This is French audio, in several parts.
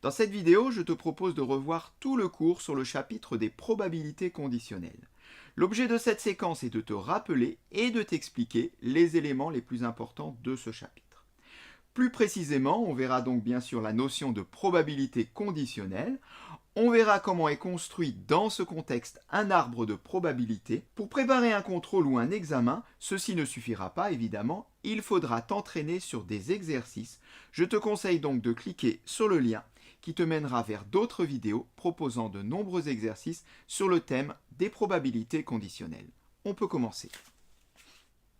Dans cette vidéo, je te propose de revoir tout le cours sur le chapitre des probabilités conditionnelles. L'objet de cette séquence est de te rappeler et de t'expliquer les éléments les plus importants de ce chapitre. Plus précisément, on verra donc bien sûr la notion de probabilité conditionnelle. On verra comment est construit dans ce contexte un arbre de probabilité. Pour préparer un contrôle ou un examen, ceci ne suffira pas évidemment, il faudra t'entraîner sur des exercices. Je te conseille donc de cliquer sur le lien qui te mènera vers d'autres vidéos proposant de nombreux exercices sur le thème des probabilités conditionnelles. On peut commencer.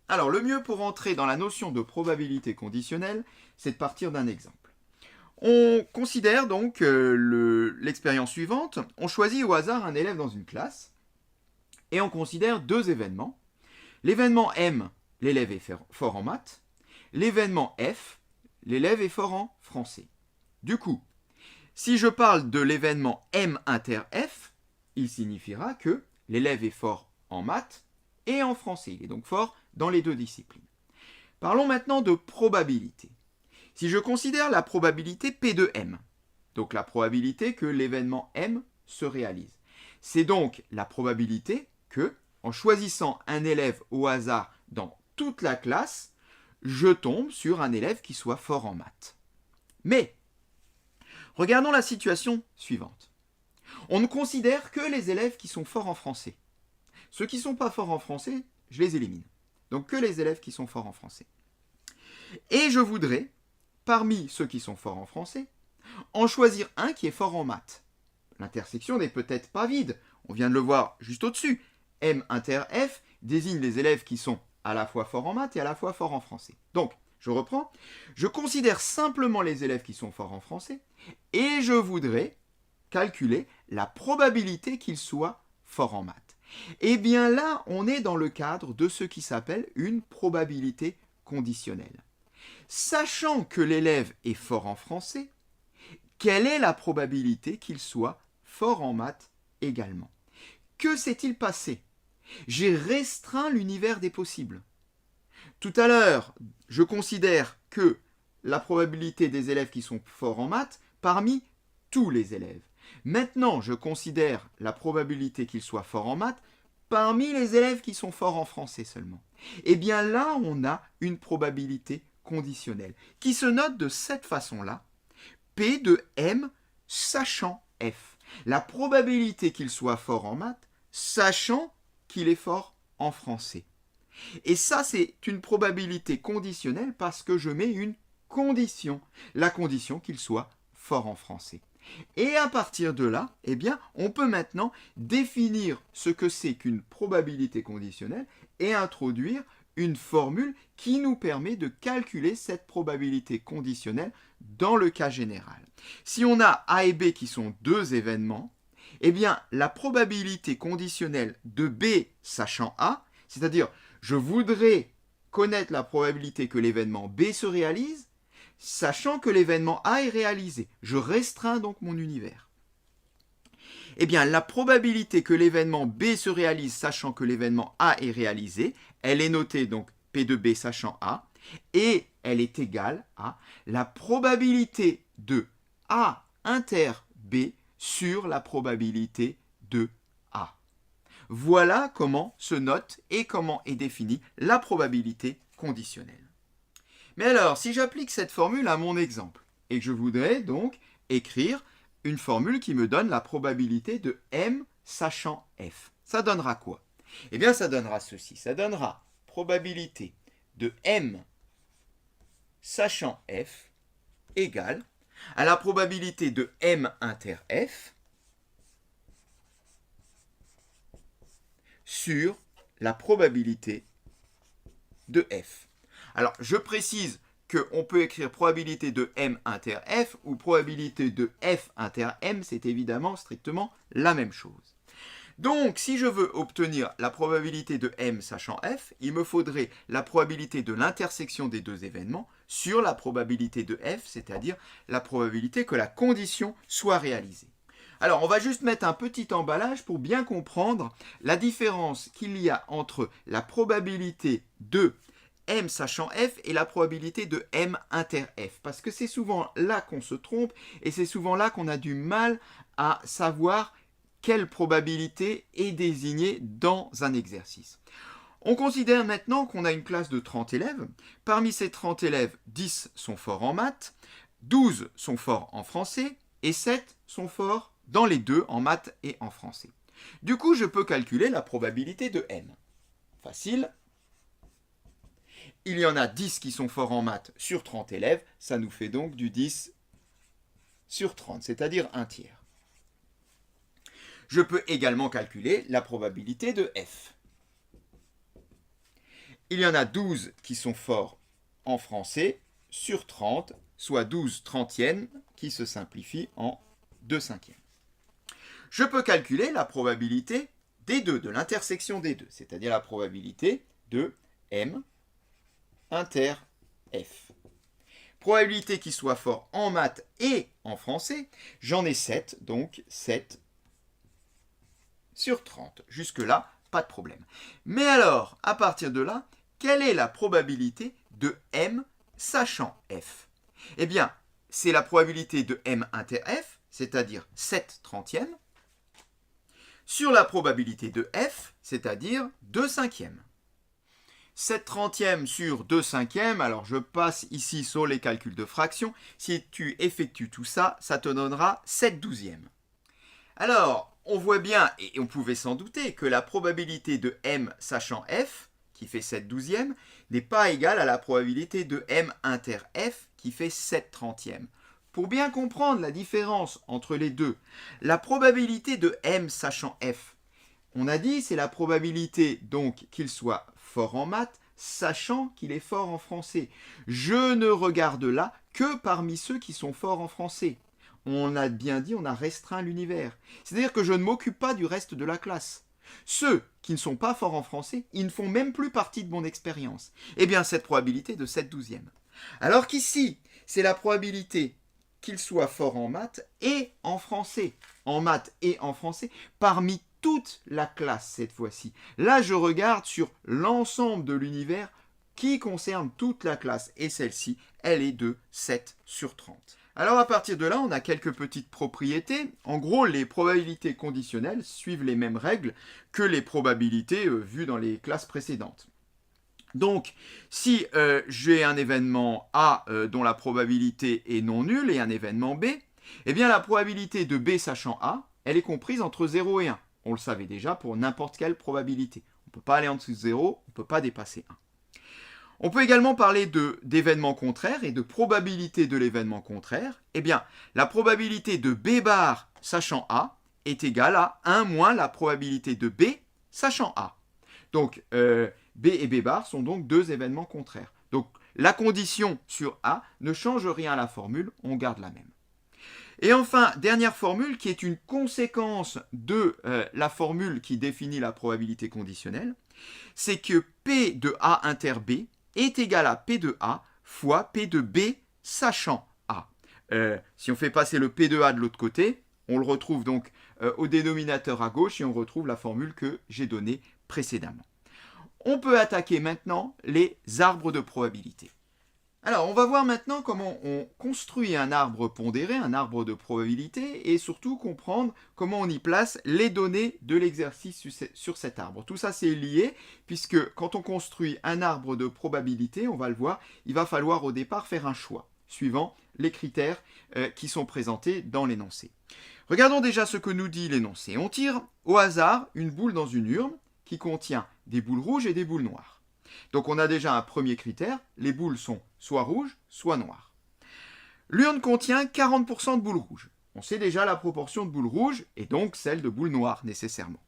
Alors le mieux pour entrer dans la notion de probabilité conditionnelle, c'est de partir d'un exemple. On considère donc l'expérience suivante. On choisit au hasard un élève dans une classe et on considère deux événements. L'événement M, l'élève est fort en maths. L'événement F, l'élève est fort en français. Du coup, si je parle de l'événement M inter F, il signifiera que l'élève est fort en maths et en français. Il est donc fort dans les deux disciplines. Parlons maintenant de probabilité. Si je considère la probabilité P de M, donc la probabilité que l'événement M se réalise, c'est donc la probabilité que, en choisissant un élève au hasard dans toute la classe, je tombe sur un élève qui soit fort en maths. Mais, regardons la situation suivante. On ne considère que les élèves qui sont forts en français. Ceux qui ne sont pas forts en français, je les élimine. Donc que les élèves qui sont forts en français. Et je voudrais, parmi ceux qui sont forts en français, en choisir un qui est fort en maths. L'intersection n'est peut-être pas vide, on vient de le voir juste au-dessus. M inter F désigne les élèves qui sont à la fois forts en maths et à la fois forts en français. Donc, je reprends, je considère simplement les élèves qui sont forts en français et je voudrais calculer la probabilité qu'ils soient forts en maths. Et bien là, on est dans le cadre de ce qui s'appelle une probabilité conditionnelle. Sachant que l'élève est fort en français, quelle est la probabilité qu'il soit fort en maths également? Que s'est-il passé? J'ai restreint l'univers des possibles. Tout à l'heure, je considère que la probabilité des élèves qui sont forts en maths parmi tous les élèves. Maintenant, je considère la probabilité qu'ils soient forts en maths parmi les élèves qui sont forts en français seulement. Et bien là, on a une probabilité conditionnelle qui se note de cette façon-là. P de M sachant F. La probabilité qu'il soit fort en maths sachant qu'il est fort en français. Et ça, c'est une probabilité conditionnelle parce que je mets une condition. La condition qu'il soit fort en français. Et à partir de là, eh bien, on peut maintenant définir ce que c'est qu'une probabilité conditionnelle et introduire une formule qui nous permet de calculer cette probabilité conditionnelle dans le cas général. Si on a A et B qui sont deux événements, eh bien, la probabilité conditionnelle de B sachant A, c'est-à-dire je voudrais connaître la probabilité que l'événement B se réalise, sachant que l'événement A est réalisé. Je restreins donc mon univers. Eh bien, la probabilité que l'événement B se réalise, sachant que l'événement A est réalisé, elle est notée donc P de B sachant A, et elle est égale à la probabilité de A inter B sur la probabilité de A. Voilà comment se note et comment est définie la probabilité conditionnelle. Mais alors, si j'applique cette formule à mon exemple, et que je voudrais donc écrire une formule qui me donne la probabilité de M sachant F, ça donnera quoi? Eh bien, ça donnera ceci. Ça donnera probabilité de M sachant F égale à la probabilité de M inter F sur la probabilité de F. Alors, je précise qu'on peut écrire probabilité de M inter F ou probabilité de F inter M, c'est évidemment strictement la même chose. Donc, si je veux obtenir la probabilité de M sachant F, il me faudrait la probabilité de l'intersection des deux événements sur la probabilité de F, c'est-à-dire la probabilité que la condition soit réalisée. Alors, on va juste mettre un petit emballage pour bien comprendre la différence qu'il y a entre la probabilité de M sachant F et la probabilité de M inter F. Parce que c'est souvent là qu'on se trompe et c'est souvent là qu'on a du mal à savoir quelle probabilité est désignée dans un exercice. On considère maintenant qu'on a une classe de 30 élèves. Parmi ces 30 élèves, 10 sont forts en maths, 12 sont forts en français et 7 sont forts dans les deux, en maths et en français. Du coup, je peux calculer la probabilité de M. Facile. Il y en a 10 qui sont forts en maths sur 30 élèves, ça nous fait donc du 10 sur 30, c'est-à-dire un tiers. Je peux également calculer la probabilité de F. Il y en a 12 qui sont forts en français sur 30, soit 12 trentièmes qui se simplifient en 2 cinquièmes. Je peux calculer la probabilité des deux, de l'intersection des deux, c'est-à-dire la probabilité de M inter F. Probabilité qu'il soit fort en maths et en français, j'en ai 7, donc 7 sur 30. Jusque-là, pas de problème. Mais alors, à partir de là, quelle est la probabilité de M sachant F? Eh bien, c'est la probabilité de M inter F, c'est-à-dire 7 trentièmes, sur la probabilité de F, c'est-à-dire 2 cinquièmes. 7 trentièmes sur 2 cinquièmes, alors je passe ici sur les calculs de fractions. Si tu effectues tout ça, ça te donnera 7 douzièmes. Alors, on voit bien, et on pouvait s'en douter, que la probabilité de M sachant F, qui fait 7 douzièmes, n'est pas égale à la probabilité de M inter F, qui fait 7 trentièmes. Pour bien comprendre la différence entre les deux, la probabilité de M sachant F, on a dit c'est la probabilité donc qu'il soit fort en maths, sachant qu'il est fort en français. Je ne regarde là que parmi ceux qui sont forts en français. On a bien dit, on a restreint l'univers. C'est-à-dire que je ne m'occupe pas du reste de la classe. Ceux qui ne sont pas forts en français, ils ne font même plus partie de mon expérience. Eh bien, cette probabilité est de 7 douzièmes. Alors qu'ici, c'est la probabilité qu'il soit fort en maths et en français. En maths et en français, parmi toute la classe cette fois-ci. Là, je regarde sur l'ensemble de l'univers qui concerne toute la classe. Et celle-ci, elle est de 7 sur 30. Alors à partir de là, on a quelques petites propriétés. En gros, les probabilités conditionnelles suivent les mêmes règles que les probabilités vues dans les classes précédentes. Donc, si j'ai un événement A dont la probabilité est non nulle et un événement B, eh bien la probabilité de B sachant A, elle est comprise entre 0 et 1. On le savait déjà pour n'importe quelle probabilité. On ne peut pas aller en dessous de 0, on ne peut pas dépasser 1. On peut également parler d'événements contraires et de probabilité de l'événement contraire. Eh bien, la probabilité de B bar sachant A est égale à 1 moins la probabilité de B sachant A. Donc, B et B bar sont donc deux événements contraires. Donc, la condition sur A ne change rien à la formule, on garde la même. Et enfin, dernière formule qui est une conséquence de la formule qui définit la probabilité conditionnelle, c'est que P de A inter B est égal à P de A fois P de B sachant A. Si on fait passer le P de A de l'autre côté, on le retrouve donc au dénominateur à gauche et on retrouve la formule que j'ai donnée précédemment. On peut attaquer maintenant les arbres de probabilité. Alors, on va voir maintenant comment on construit un arbre pondéré, un arbre de probabilité, et surtout comprendre comment on y place les données de l'exercice sur cet arbre. Tout ça, c'est lié, puisque quand on construit un arbre de probabilité, on va le voir, il va falloir au départ faire un choix, suivant les critères qui sont présentés dans l'énoncé. Regardons déjà ce que nous dit l'énoncé. On tire au hasard une boule dans une urne qui contient des boules rouges et des boules noires. Donc on a déjà un premier critère, les boules sont soit rouges, soit noires. L'urne contient 40% de boules rouges. On sait déjà la proportion de boules rouges et donc celle de boules noires nécessairement.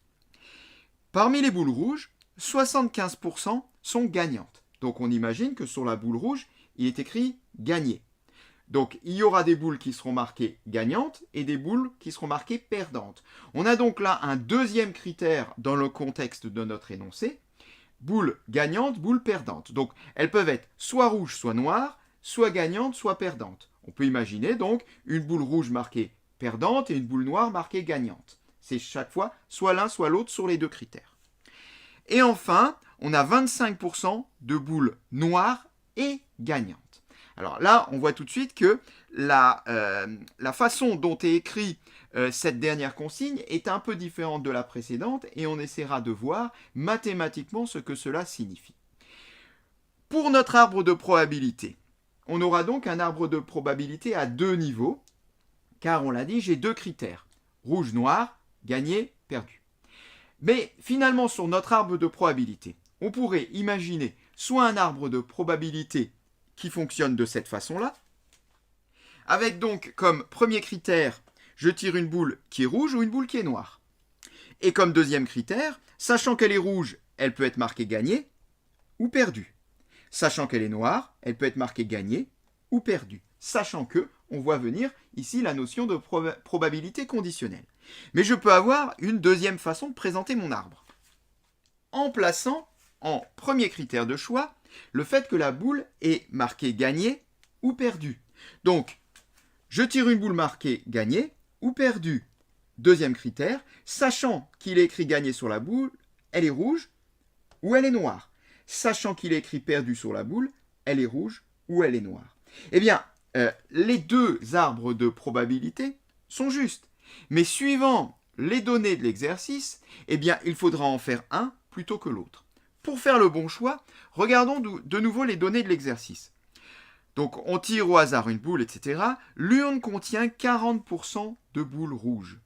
Parmi les boules rouges, 75% sont gagnantes. Donc on imagine que sur la boule rouge, il est écrit gagner. Donc il y aura des boules qui seront marquées gagnantes et des boules qui seront marquées perdantes. On a donc là un deuxième critère dans le contexte de notre énoncé. Boule gagnante, boule perdante. Donc elles peuvent être soit rouges, soit noires, soit gagnantes, soit perdantes. On peut imaginer donc une boule rouge marquée perdante et une boule noire marquée gagnante. C'est chaque fois soit l'un, soit l'autre sur les deux critères. Et enfin, on a 25% de boules noires et gagnantes. Alors là, on voit tout de suite que la façon dont est écrite cette dernière consigne est un peu différente de la précédente et on essaiera de voir mathématiquement ce que cela signifie. Pour notre arbre de probabilité, on aura donc un arbre de probabilité à 2 niveaux, car on l'a dit, j'ai 2 critères, rouge, noir, gagné, perdu. Mais finalement, sur notre arbre de probabilité, on pourrait imaginer soit un arbre de probabilité qui fonctionne de cette façon-là, avec donc comme premier critère, je tire une boule qui est rouge ou une boule qui est noire. Et comme deuxième critère, sachant qu'elle est rouge, elle peut être marquée gagnée ou perdue. Sachant qu'elle est noire, elle peut être marquée gagnée ou perdue. Sachant que, on voit venir ici la notion de probabilité conditionnelle. Mais je peux avoir une deuxième façon de présenter mon arbre. En plaçant en premier critère de choix le fait que la boule est marquée gagnée ou perdue. Donc, je tire une boule marquée gagnée ou perdue. Deuxième critère, sachant qu'il est écrit gagné sur la boule, elle est rouge ou elle est noire. Sachant qu'il est écrit perdu sur la boule, elle est rouge ou elle est noire. Eh bien, les deux arbres de probabilité sont justes. Mais suivant les données de l'exercice, eh bien, il faudra en faire un plutôt que l'autre. Pour faire le bon choix, regardons de nouveau les données de l'exercice. Donc, on tire au hasard une boule, etc. L'urne contient 40% de boules rouges.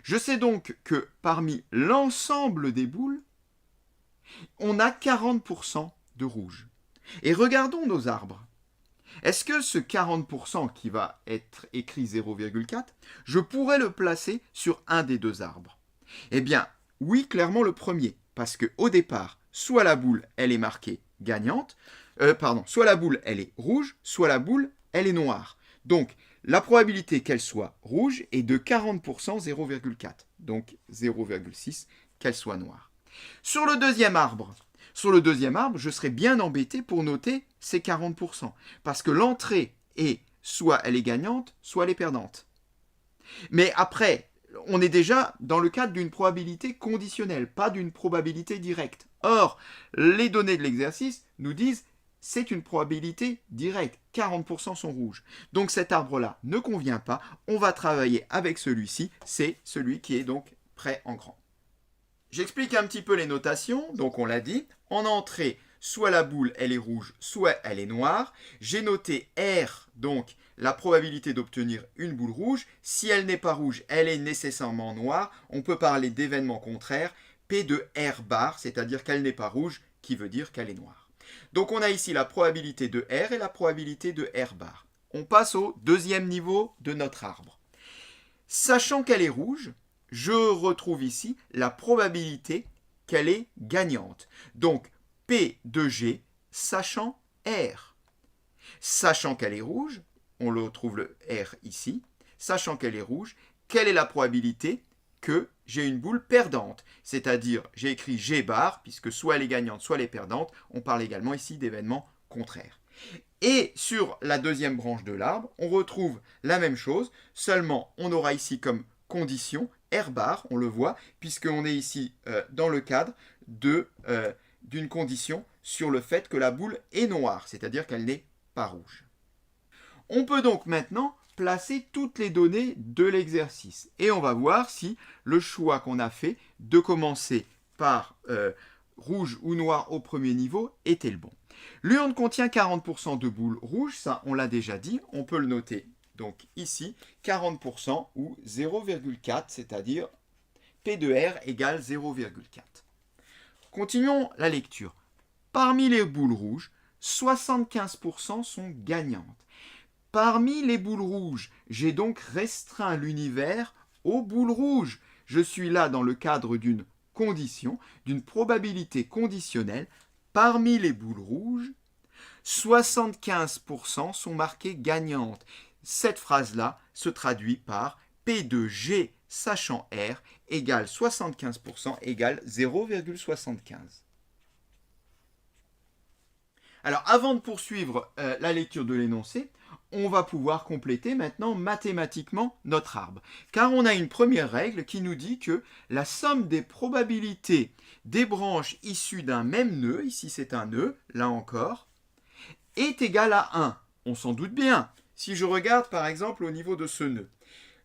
Je sais donc que parmi l'ensemble des boules, on a 40% de rouge. Et regardons nos arbres. Est-ce que ce 40% qui va être écrit 0,4, je pourrais le placer sur un des deux arbres? Eh bien, oui, clairement le premier, parce qu'au départ, soit la boule, elle est marquée gagnante, soit la boule, elle est rouge, soit la boule, elle est noire. Donc, la probabilité qu'elle soit rouge est de 40%, 0,4. Donc, 0,6 qu'elle soit noire. Sur le deuxième arbre, je serais bien embêté pour noter ces 40%, parce que l'entrée est soit elle est gagnante, soit elle est perdante. Mais après, on est déjà dans le cadre d'une probabilité conditionnelle, pas d'une probabilité directe. Or, les données de l'exercice nous disent c'est une probabilité directe, 40% sont rouges. Donc cet arbre-là ne convient pas, on va travailler avec celui-ci, c'est celui qui est donc prêt en grand. J'explique un petit peu les notations, donc on l'a dit, en entrée, soit la boule elle est rouge, soit elle est noire. J'ai noté R, donc la probabilité d'obtenir une boule rouge. Si elle n'est pas rouge, elle est nécessairement noire. On peut parler d'événement contraire, P de R bar, c'est-à-dire qu'elle n'est pas rouge, qui veut dire qu'elle est noire. Donc on a ici la probabilité de R et la probabilité de R bar. On passe au deuxième niveau de notre arbre. Sachant qu'elle est rouge, je retrouve ici la probabilité qu'elle est gagnante. Donc, P de G, sachant R. Sachant qu'elle est rouge, on le retrouve le R ici, sachant qu'elle est rouge, quelle est la probabilité que j'ai une boule perdante? C'est-à-dire, j'ai écrit G bar, puisque soit elle est gagnante, soit elle est perdante. On parle également ici d'événements contraires. Et sur la deuxième branche de l'arbre, on retrouve la même chose, seulement on aura ici comme condition R bar, on le voit, puisqu'on est ici dans le cadre d'une condition sur le fait que la boule est noire, c'est-à-dire qu'elle n'est pas rouge. On peut donc maintenant placer toutes les données de l'exercice et on va voir si le choix qu'on a fait de commencer par rouge ou noir au premier niveau était le bon. L'urne contient 40% de boules rouges, ça on l'a déjà dit, on peut le noter donc ici, 40% ou 0,4, c'est-à-dire P de R égale 0,4. Continuons la lecture. Parmi les boules rouges, 75% sont gagnantes. Parmi les boules rouges, j'ai donc restreint l'univers aux boules rouges. Je suis là dans le cadre d'une condition, d'une probabilité conditionnelle. Parmi les boules rouges, 75% sont marquées gagnantes. Cette phrase-là se traduit par P de G sachant R égale 75% égale 0,75. Alors, avant de poursuivre la lecture de l'énoncé, on va pouvoir compléter maintenant mathématiquement notre arbre. Car on a une première règle qui nous dit que la somme des probabilités des branches issues d'un même nœud, ici c'est un nœud, là encore, est égale à 1. On s'en doute bien. Si je regarde par exemple au niveau de ce nœud,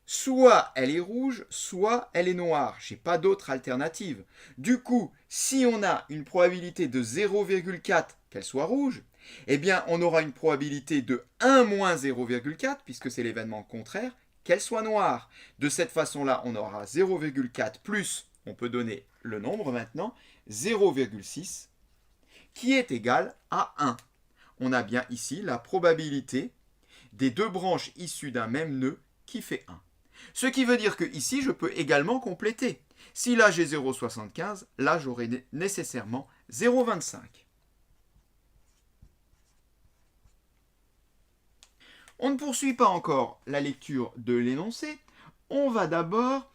soit elle est rouge, soit elle est noire. Je n'ai pas d'autre alternative. Du coup, si on a une probabilité de 0,4 qu'elle soit rouge, eh bien on aura une probabilité de 1 moins 0,4, puisque c'est l'événement contraire, qu'elle soit noire. De cette façon-là, on aura 0,4 plus, on peut donner le nombre maintenant, 0,6, qui est égal à 1. On a bien ici la probabilité des deux branches issues d'un même nœud qui fait 1. Ce qui veut dire que ici, je peux également compléter. Si là j'ai 0,75, là j'aurai nécessairement 0,25. On ne poursuit pas encore la lecture de l'énoncé. On va d'abord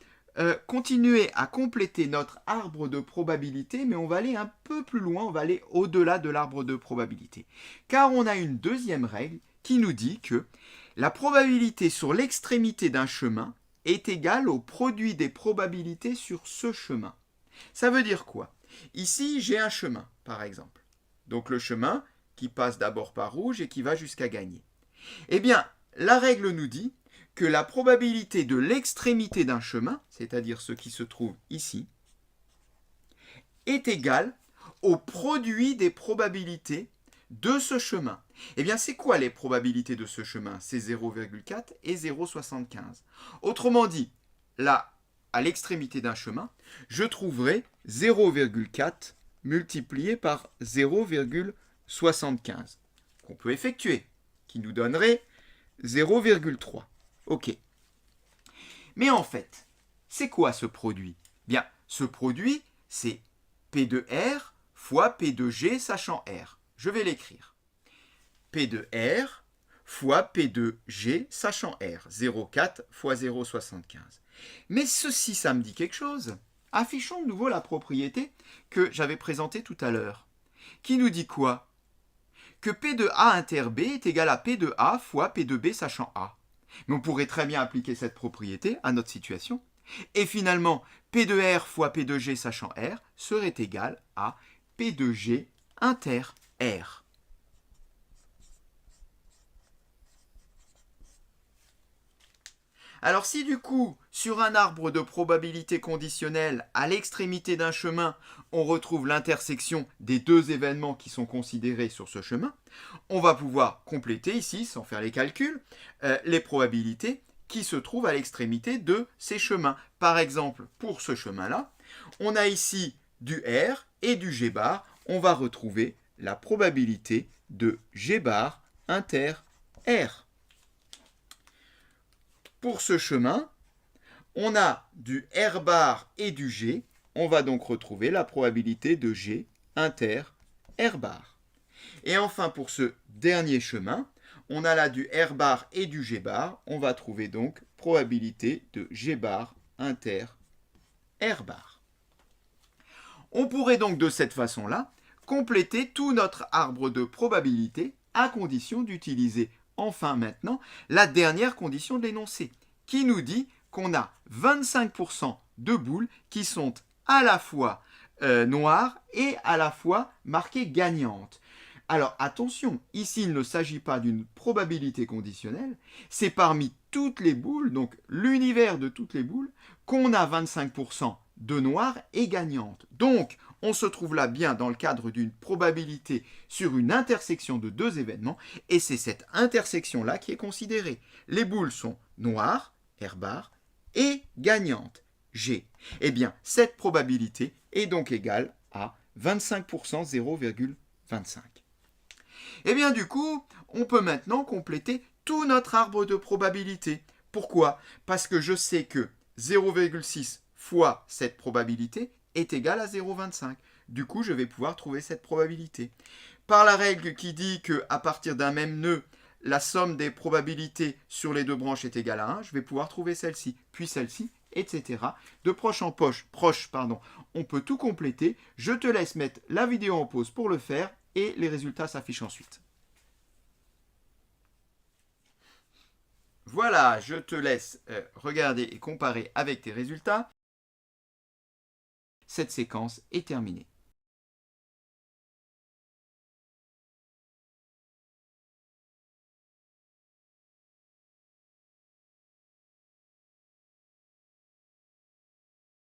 continuer à compléter notre arbre de probabilité, mais on va aller un peu plus loin, on va aller au-delà de l'arbre de probabilité. Car on a une deuxième règle qui nous dit que la probabilité sur l'extrémité d'un chemin est égale au produit des probabilités sur ce chemin. Ça veut dire quoi? Ici, j'ai un chemin, par exemple. Donc le chemin qui passe d'abord par rouge et qui va jusqu'à Gagné. Eh bien, la règle nous dit que la probabilité de l'extrémité d'un chemin, c'est-à-dire ce qui se trouve ici, est égale au produit des probabilités de ce chemin. Eh bien, c'est quoi les probabilités de ce chemin? C'est 0,4 et 0,75. Autrement dit, là, à l'extrémité d'un chemin, je trouverai 0,4 multiplié par 0,75 qu'on peut effectuer, qui nous donnerait 0,3. Ok. Mais en fait, c'est quoi ce produit? Bien, ce produit, c'est P de R fois P de G sachant R. Je vais l'écrire. P de R fois P de G sachant R. 0,4 fois 0,75. Mais ceci, ça me dit quelque chose. Affichons de nouveau la propriété que j'avais présentée tout à l'heure. Qui nous dit quoi? Que P de A inter B est égal à P de A fois P de B sachant A. Mais on pourrait très bien appliquer cette propriété à notre situation. Et finalement, P de R fois P de G sachant R serait égal à P de G inter R. Alors si du coup, sur un arbre de probabilité conditionnelle, à l'extrémité d'un chemin, on retrouve l'intersection des deux événements qui sont considérés sur ce chemin, on va pouvoir compléter ici, sans faire les calculs, les probabilités qui se trouvent à l'extrémité de ces chemins. Par exemple, pour ce chemin-là, on a ici du R et du G bar. On va retrouver la probabilité de G bar inter R. Pour ce chemin, on a du R bar et du G. On va donc retrouver la probabilité de G inter R bar. Et enfin, pour ce dernier chemin, on a là du R bar et du G bar. On va trouver donc probabilité de G bar inter R bar. On pourrait donc de cette façon-là compléter tout notre arbre de probabilité à condition d'utiliser enfin maintenant la dernière condition de l'énoncé qui nous dit qu'on a 25% de boules qui sont à la fois noires et à la fois marquées gagnantes. Alors attention, ici il ne s'agit pas d'une probabilité conditionnelle, c'est parmi toutes les boules, donc l'univers de toutes les boules, qu'on a 25% de noires et gagnantes. Donc on se trouve là bien dans le cadre d'une probabilité sur une intersection de deux événements, et c'est cette intersection-là qui est considérée. Les boules sont noires, R bar, et gagnantes, G. Eh bien, cette probabilité est donc égale à 25%, 0,25. Eh bien, du coup, on peut maintenant compléter tout notre arbre de probabilité. Pourquoi? Parce que je sais que 0,6 fois cette probabilité est égal à 0,25. Du coup, je vais pouvoir trouver cette probabilité. Par la règle qui dit qu'à partir d'un même nœud, la somme des probabilités sur les deux branches est égale à 1, je vais pouvoir trouver celle-ci, puis celle-ci, etc. De proche en proche, on peut tout compléter. Je te laisse mettre la vidéo en pause pour le faire et les résultats s'affichent ensuite. Voilà, je te laisse regarder et comparer avec tes résultats. Cette séquence est terminée.